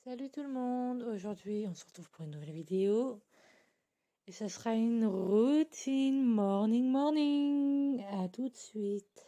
Salut tout le monde, aujourd'hui on se retrouve pour une nouvelle vidéo et ça sera une routine morning. À tout de suite.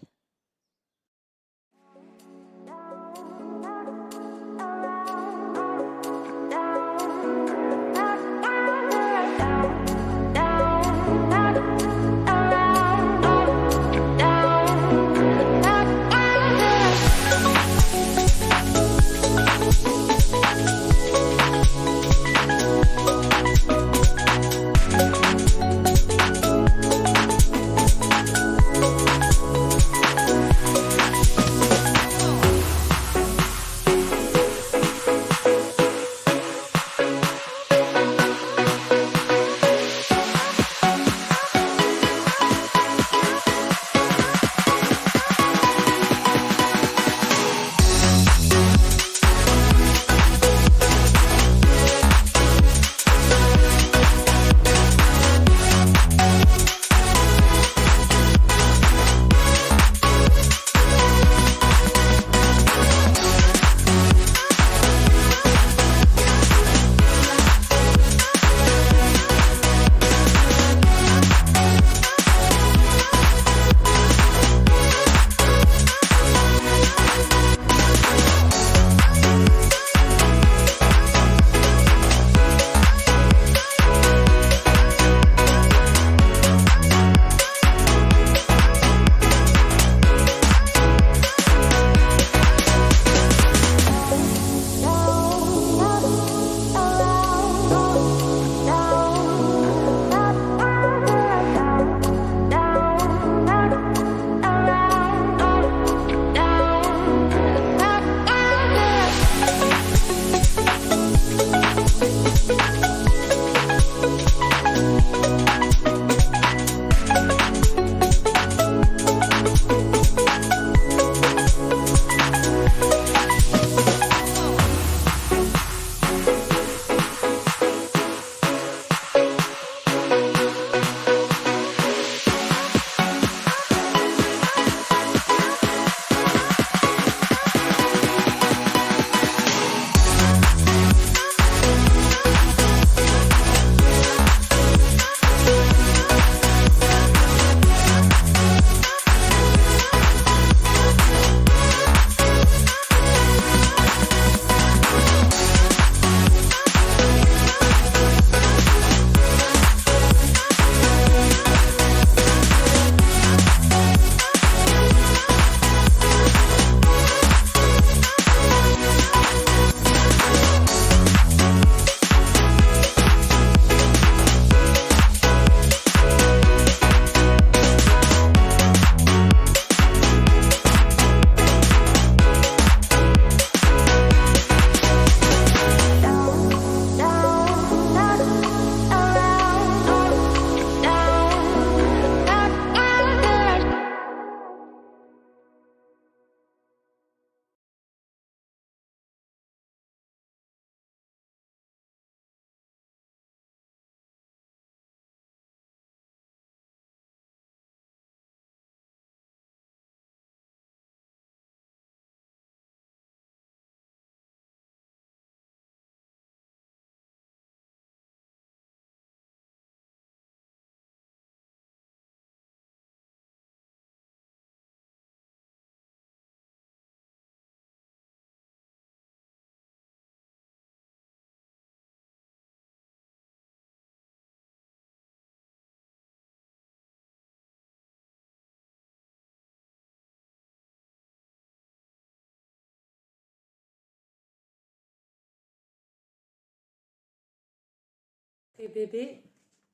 Et bébé,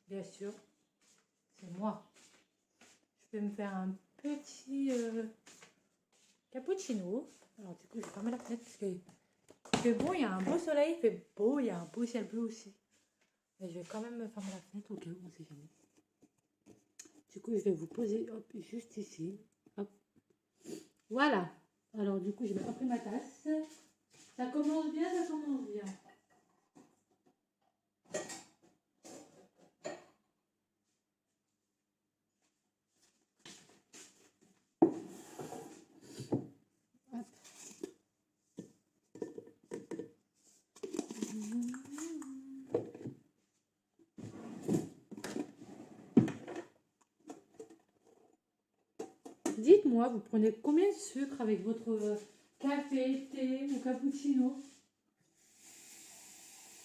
bien sûr, c'est moi. Je vais me faire un petit cappuccino. Alors du coup, je vais fermer la fenêtre parce que il fait beau, il y a un beau soleil, il fait beau, il y a un beau ciel bleu aussi. Mais je vais quand même me fermer la fenêtre au cas où, on sait jamais. Du coup, je vais vous poser hop, juste ici. Hop. Voilà. Alors du coup, je vais remplir ma tasse. Ça commence bien, ça commence bien. Hop. dites-moi, vous prenez combien de sucre avec votre café, thé ou cappuccino?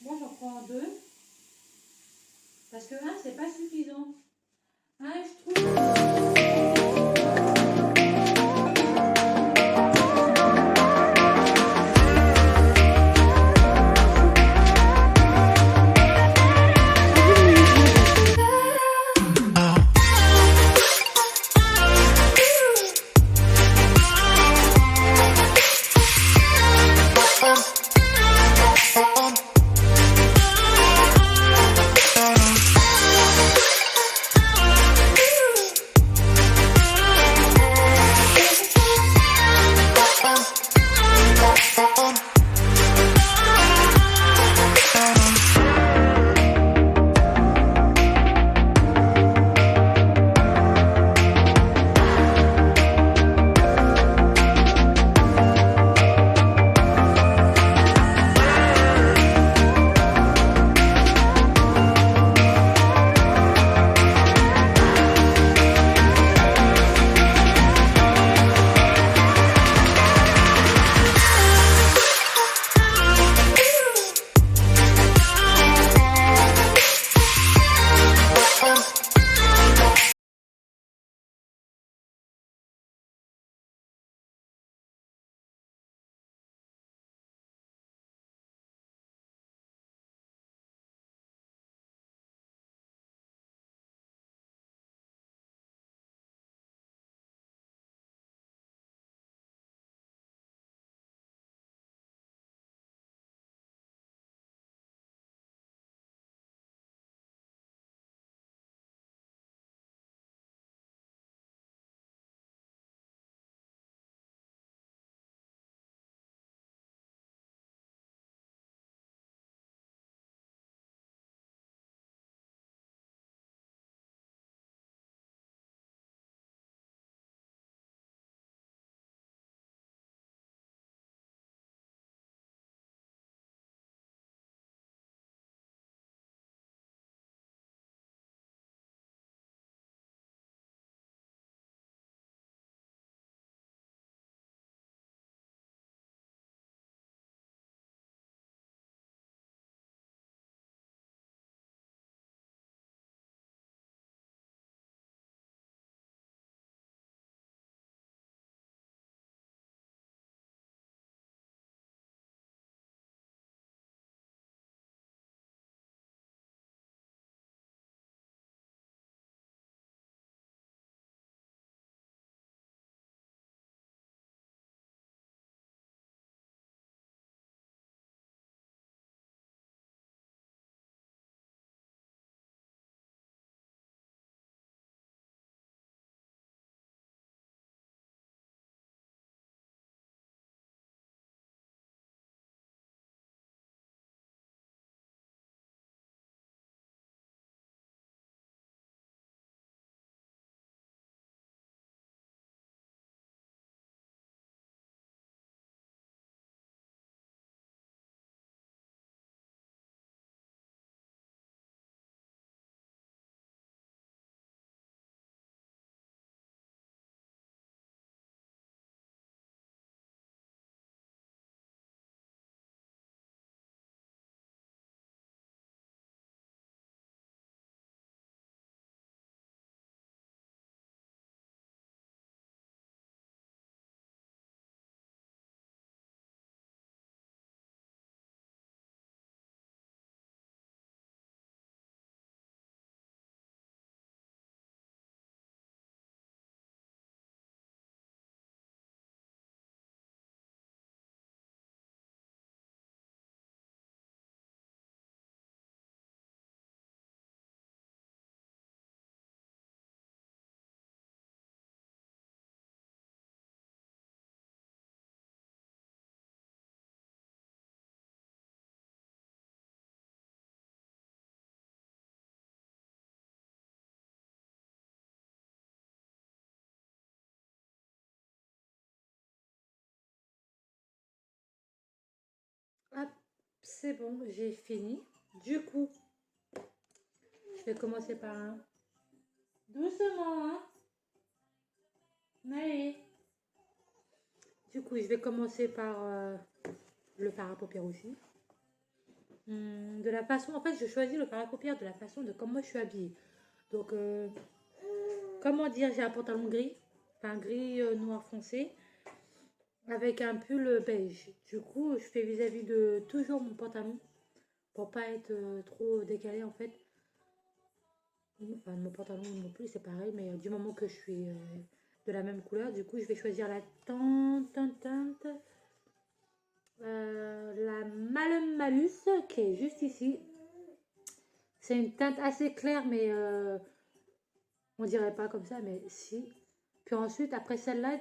Moi, j'en prends 2. Parce que 1, c'est pas suffisant. 1, je trouve... Hop, c'est bon, j'ai fini. Du coup, je vais commencer par un. Doucement, hein. Allez. Du coup, je vais commencer par le fard à paupières aussi. De la façon, en fait, je choisis le fard à paupières de la façon de comment je suis habillée. Donc, comment dire, j'ai un pantalon gris, enfin gris noir foncé, avec un pull beige. Du coup, je fais vis-à-vis de toujours mon pantalon pour pas être trop décalé en fait. Enfin, mon pantalon et mon pull c'est pareil, mais du moment que je suis de la même couleur, du coup, je vais choisir la teinte, la Malum Malus qui est juste ici. C'est une teinte assez claire, mais on dirait pas comme ça, mais si. Puis ensuite, après celle-là,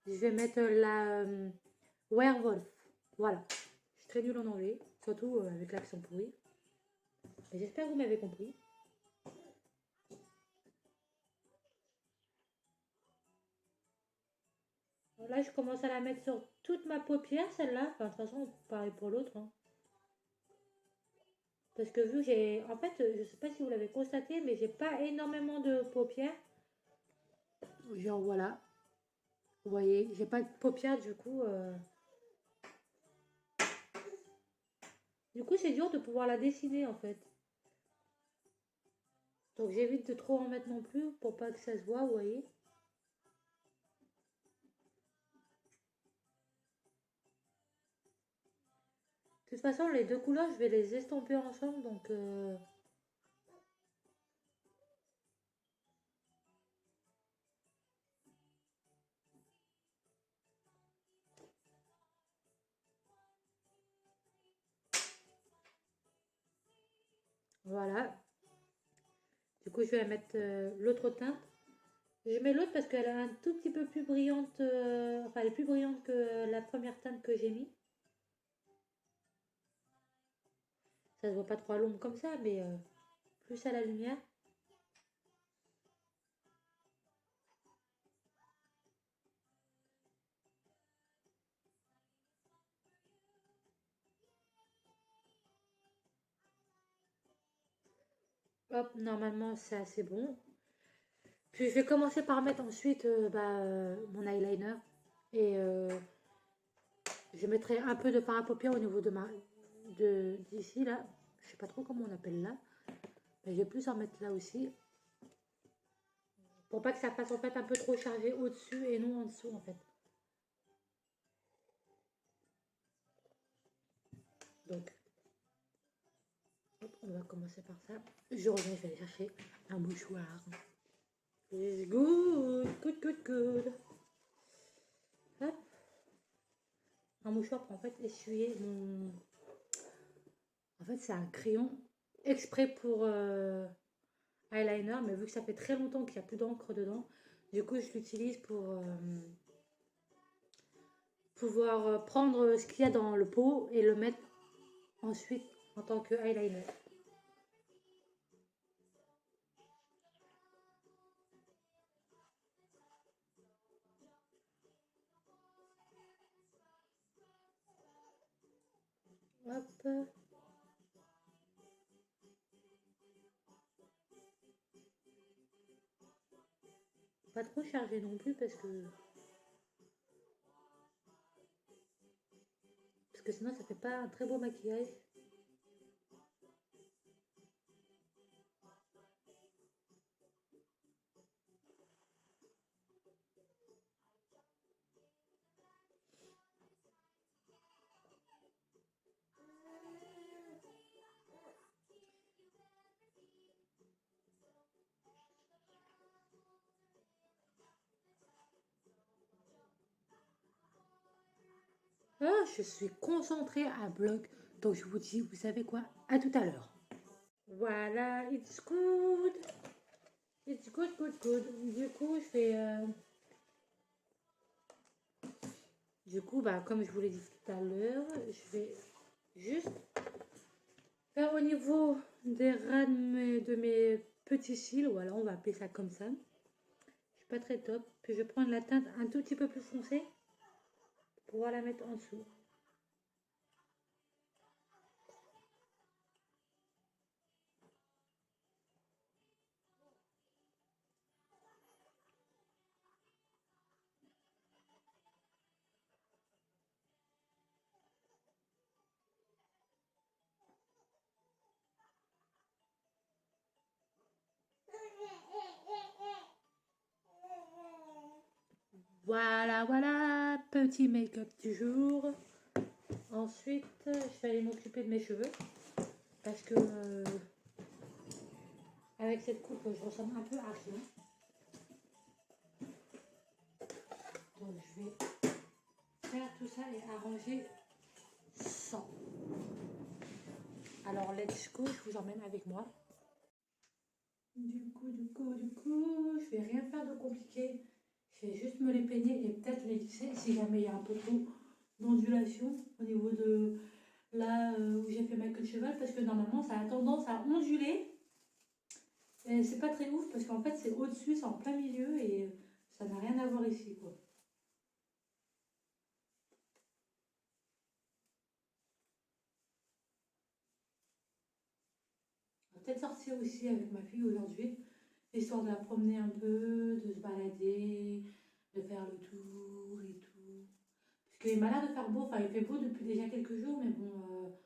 je vais mettre la Werewolf. Voilà. Je suis très nulle en anglais, surtout avec l'accent pourri. Mais j'espère que vous m'avez compris. Là, je commence à la mettre sur toute ma paupière, celle-là. Enfin, de toute façon, pareil pour l'autre. Hein. Parce que vu que j'ai... En fait, je sais pas si vous l'avez constaté, mais j'ai pas énormément de paupières. Genre, voilà. Vous voyez, j'ai pas de paupières, du coup... Du coup, c'est dur de pouvoir la dessiner, en fait. Donc, j'évite de trop en mettre non plus pour pas que ça se voit, vous voyez. De toute façon, les deux couleurs, je vais les estomper ensemble, donc... Voilà. Du coup, je vais mettre l'autre teinte. Je mets l'autre parce qu'elle est un tout petit peu plus brillante. Enfin, elle est plus brillante que la première teinte que j'ai mis. Ça se voit pas trop à l'ombre comme ça, mais plus à la lumière. Hop, normalement, c'est assez bon. Puis je vais commencer par mettre ensuite mon eyeliner. Et je mettrai un peu de fard à paupières au niveau de d'ici, là. Je sais pas trop comment on appelle là. Mais je vais plus en mettre là aussi. Pour pas que ça fasse en fait un peu trop chargé au-dessus et non en dessous en fait. Donc, hop, on va commencer par ça. Je reviens, je vais aller chercher un mouchoir. It's good. Hop. Un mouchoir pour en fait essuyer mon... En fait, c'est un crayon exprès pour eyeliner, mais vu que ça fait très longtemps qu'il n'y a plus d'encre dedans, du coup, je l'utilise pour pouvoir prendre ce qu'il y a dans le pot et le mettre ensuite en tant que eyeliner. Hop. Pas trop chargé non plus parce que sinon ça fait pas un très beau maquillage. Ah, je suis concentrée à bloc. Donc je vous dis, vous savez quoi? À tout à l'heure. Voilà, it's good. It's good. Du coup, je fais... Du coup, bah, comme je vous l'ai dit tout à l'heure, je vais juste faire au niveau des ras de mes petits cils. Voilà, on va appeler ça comme ça. Je suis pas très top. Puis je vais prendre la teinte un tout petit peu plus foncée pour pouvoir la mettre en dessous. Voilà, voilà, petit make-up du jour. Ensuite, je vais aller m'occuper de mes cheveux parce que avec cette coupe, je ressemble un peu à rien. Donc, je vais faire tout ça et arranger ça. Alors, let's go, je vous emmène avec moi. Du coup, je vais rien faire de compliqué. Je vais juste me les peigner et peut-être les lisser si jamais il y a un peu trop d'ondulation au niveau de là où j'ai fait ma queue de cheval parce que normalement ça a tendance à onduler. Et c'est pas très ouf parce qu'en fait c'est au-dessus, c'est en plein milieu et ça n'a rien à voir ici quoi. On va peut-être sortir aussi avec ma fille aujourd'hui, histoire de la promener un peu, de se balader, de faire le tour et tout. Parce qu'il m'a l'air de faire beau, enfin il fait beau depuis déjà quelques jours, mais bon,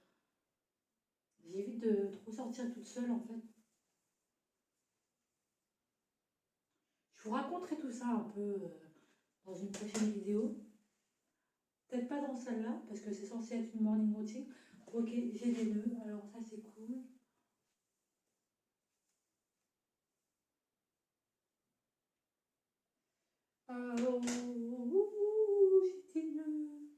j'évite de trop sortir toute seule en fait. Je vous raconterai tout ça un peu dans une prochaine vidéo. Peut-être pas dans celle-là, parce que c'est censé être une morning routine. Ok, j'ai des nœuds, alors ça c'est cool. Oh, j'ai des nœuds.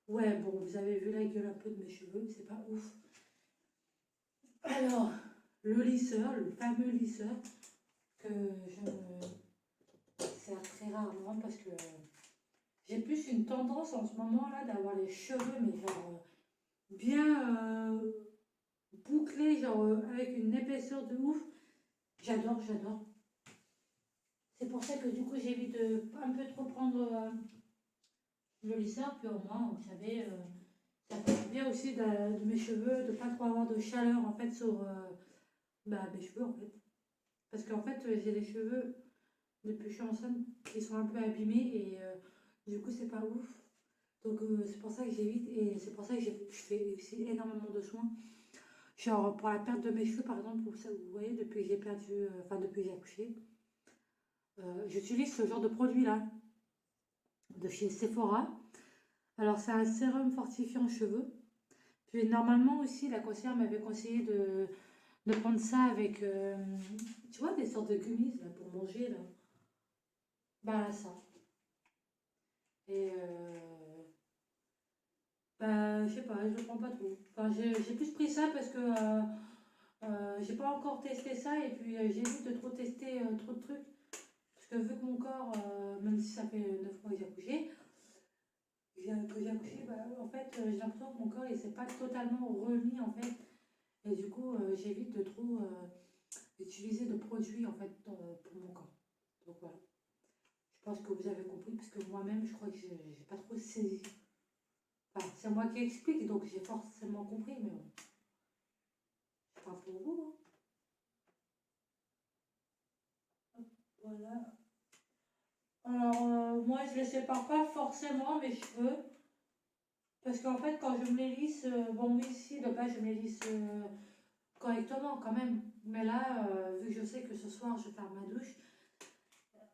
Ouais, bon, vous avez vu la gueule un peu de mes cheveux, mais c'est pas ouf. Alors, le lisseur, le fameux lisseur, que je me sers très rarement parce que j'ai plus une tendance en ce moment là d'avoir les cheveux, mais genre bien bouclés, genre avec une épaisseur de ouf. J'adore, j'adore. C'est pour ça que du coup j'évite de un peu trop prendre le lisseur, puis au moins, vous savez, ça fait du bien aussi de mes cheveux, de pas trop avoir de chaleur en fait sur mes cheveux en fait. Parce qu'en fait j'ai des cheveux depuis que je suis enceinte qui sont un peu abîmés et du coup c'est pas ouf. Donc c'est pour ça que j'évite et c'est pour ça que je fais aussi énormément de soins. Genre pour la perte de mes cheveux par exemple, pour ça, vous voyez, depuis que j'ai perdu, enfin depuis que j'ai accouché, j'utilise ce genre de produit là, de chez Sephora. Alors c'est un sérum fortifiant cheveux. Puis normalement aussi, la conseillère m'avait conseillé de prendre ça avec, tu vois, des sortes de gummies là, pour manger là. Bah ça. Et bah je sais pas, je le prends pas trop. Enfin j'ai plus pris ça parce que j'ai pas encore testé ça et puis j'évite de trop tester trop de trucs. Parce que vu que mon corps, même si ça fait 9 mois que j'ai accouché, bah, en fait, j'ai l'impression que mon corps, il s'est pas totalement remis, en fait. Et du coup, j'évite de trop utiliser de produits, en fait, pour mon corps. Donc voilà. Je pense que vous avez compris, parce que moi-même, je crois que j'ai pas trop saisi. Enfin, c'est moi qui explique, donc j'ai forcément compris, mais bon, c'est pas pour vous, hein. Voilà. Alors, moi, je ne les sépare pas forcément, mes cheveux. Parce qu'en fait, quand je me les lisse, bon, oui, si, de base, je me les lisse correctement quand même. Mais là, vu que je sais que ce soir, je vais faire ma douche,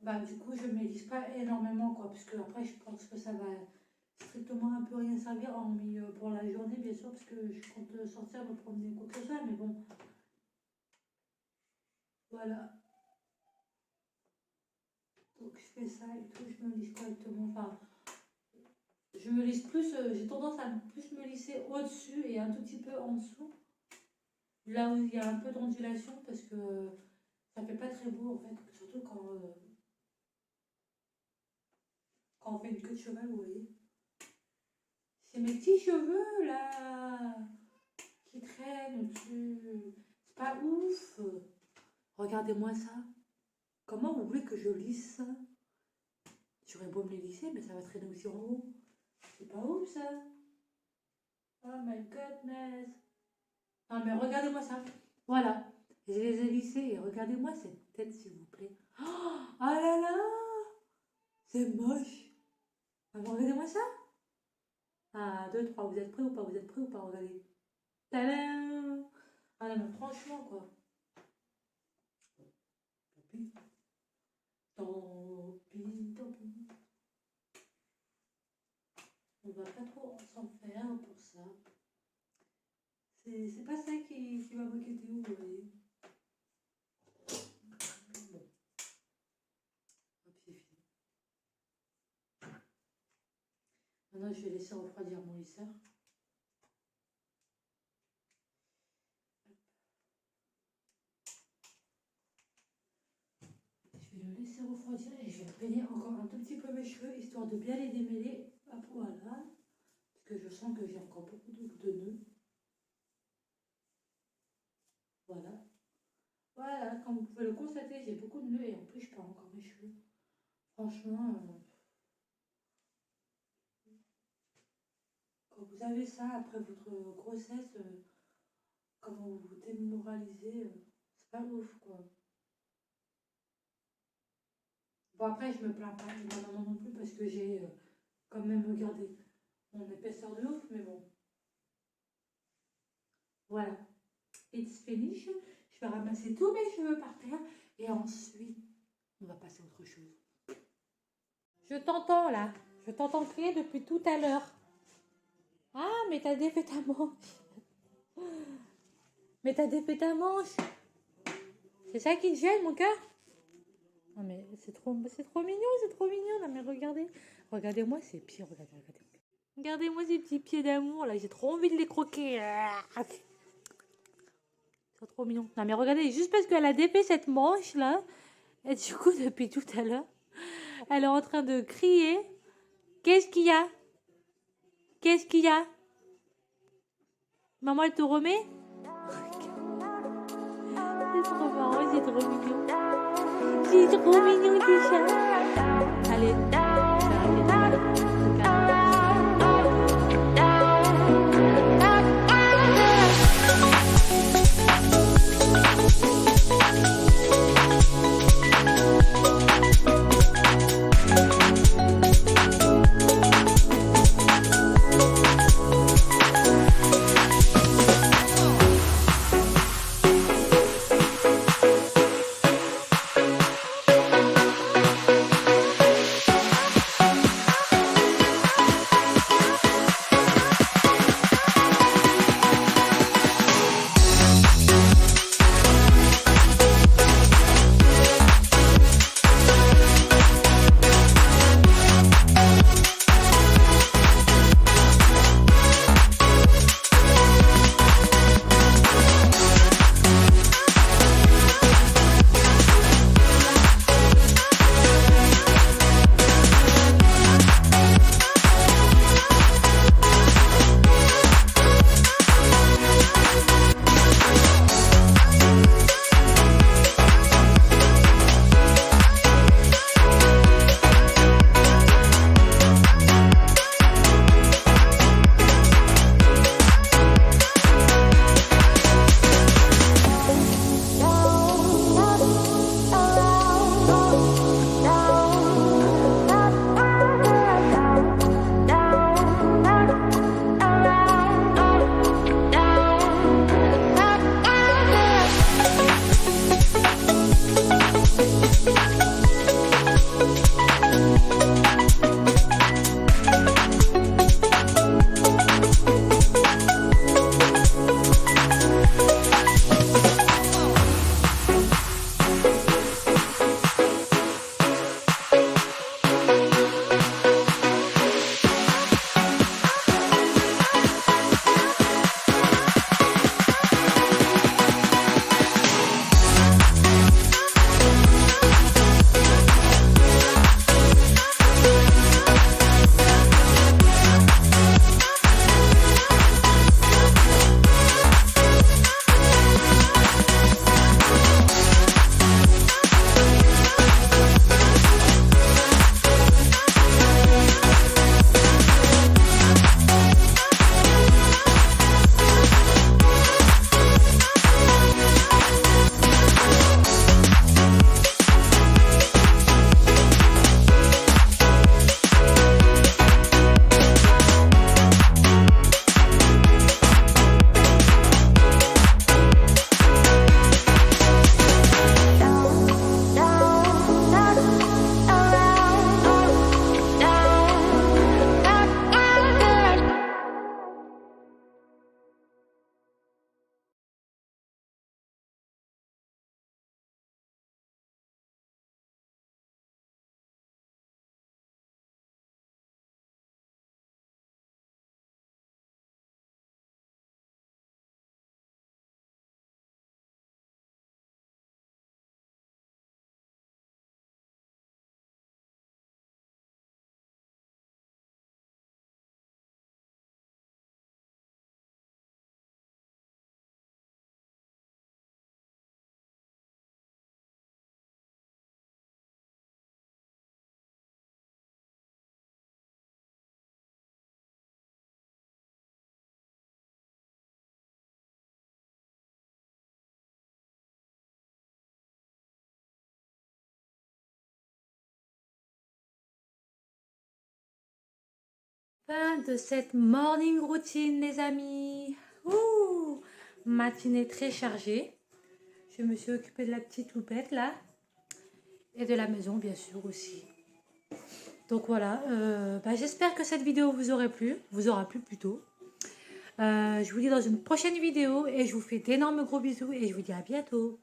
bah, du coup, je ne me les lisse pas énormément, quoi. Parce que après, je pense que ça va strictement un peu rien servir, hormis pour la journée, bien sûr, parce que je compte sortir, me promener, quoi que ce soit. Mais bon, voilà. Donc, je fais ça et tout, je me lisse correctement. Enfin, je me lisse plus, j'ai tendance à plus me lisser au-dessus et un tout petit peu en dessous. Là où il y a un peu d'ondulation parce que ça fait pas très beau en fait, surtout quand on fait une queue de cheval, vous voyez. C'est mes petits cheveux là qui traînent dessus. C'est pas ouf. Regardez-moi ça. Comment vous voulez que je lisse ça? J'aurais beau me les lisser, mais ça va traîner aussi en haut. C'est pas ouf ça. Oh my goodness. Non mais regardez-moi ça. Voilà. Je les ai lissés et regardez-moi cette tête s'il vous plaît. Oh là là. C'est moche. Alors, regardez-moi ça. 1, 2, 3, vous êtes prêts ou pas? Vous êtes prêts ou pas? Regardez. Tadam! Ah non, mais franchement, quoi. pis. Tant pis, tant pis. On va pas trop s'en faire pour ça. C'est pas ça qui va m'inquiéter, vous voyez. Bon, hop, c'est fini. Maintenant, je vais laisser refroidir mon lisseur. Je vais le laisser refroidir et je vais peigner encore un tout petit peu mes cheveux, histoire de bien les démêler. Hop, voilà. Parce que je sens que j'ai encore beaucoup de nœuds. Voilà. Voilà, comme vous pouvez le constater, j'ai beaucoup de nœuds et en plus je perds encore mes cheveux. Franchement, quand vous avez ça après votre grossesse, comment vous vous démoralisez, c'est pas ouf quoi. Bon après je me plains pas, je ma maman non plus parce que j'ai quand même gardé mon épaisseur de ouf, mais bon. Voilà. It's finished. Je vais ramasser tous mes cheveux par terre et ensuite on va passer à autre chose. Je t'entends là. Je t'entends crier depuis tout à l'heure. Ah, mais t'as défait ta manche. Mais t'as défait ta manche. C'est ça qui te gêne, mon cœur? Non, mais c'est trop mignon, c'est trop mignon. Non, mais regardez. Regardez-moi ces pieds, regardez. Regardez-moi ces petits pieds d'amour, là. J'ai trop envie de les croquer. C'est trop mignon. Non, mais regardez, juste parce qu'elle a défait cette manche, là. Et du coup, depuis tout à l'heure, elle est en train de crier. Qu'est-ce qu'il y a? Qu'est-ce qu'il y a? Maman, elle te remet? C'est trop marrant, c'est trop mignon. C'est trop mignon, tes chats. Allez, Fin de cette morning routine, les amis. Ouh, matinée très chargée. Je me suis occupée de la petite loupette là. Et de la maison, bien sûr, aussi. Donc voilà, j'espère que cette vidéo vous aura plu plutôt. Je vous dis dans une prochaine vidéo et je vous fais d'énormes gros bisous et je vous dis à bientôt.